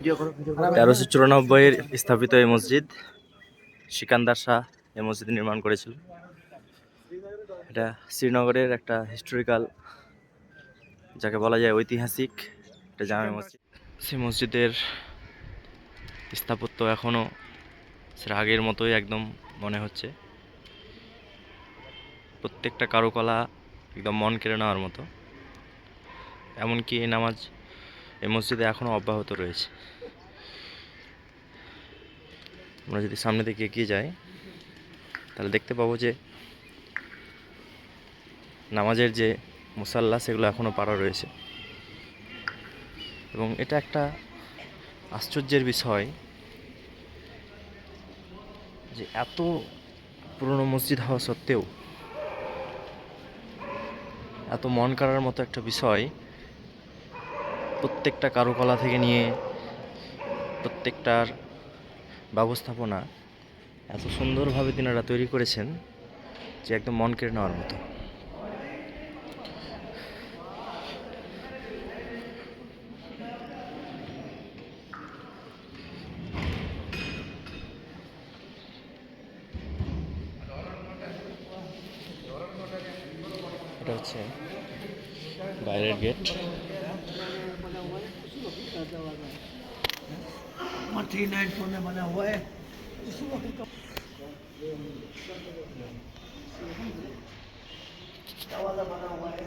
1394 স্থাপিত এই মসজিদ সিকান্দার শাহ এই মসজিদ নির্মাণ করেছিল। এটা শ্রীনগরের একটা হিস্টোরিক্যাল, যাকে বলা যায় ঐতিহাসিক একটা জামে মসজিদ। সেই মসজিদের স্থাপত্য এখনও সেটা আগের মতোই একদম মনে হচ্ছে। প্রত্যেকটা কারুকলা একদম মন কেড়ে নেওয়ার মতো। এমনকি এই নামাজ এই মসজিদে এখনও অব্যাহত রয়েছে। আমরা যদি সামনে দিকে এগিয়ে যাই তাহলে দেখতে পাবো যে নামাজের যে মুসাল্লা সেগুলো এখনও পাড়া রয়েছে। এবং এটা একটা আশ্চর্যের বিষয় যে এত পুরনো মসজিদ হওয়া সত্ত্বেও এত মন কাড়ার মতো একটা বিষয়, প্রত্যেকটা কারুকলা থেকে নিয়ে প্রত্যেকটার ব্যবস্থাপনা এত সুন্দরভাবে তিনারা তৈরি করেছেন যে একদম মন কেড়ে নেওয়ার মতো। এটা হচ্ছে বাইরের গেট। बना हुआ है बना हुआ है।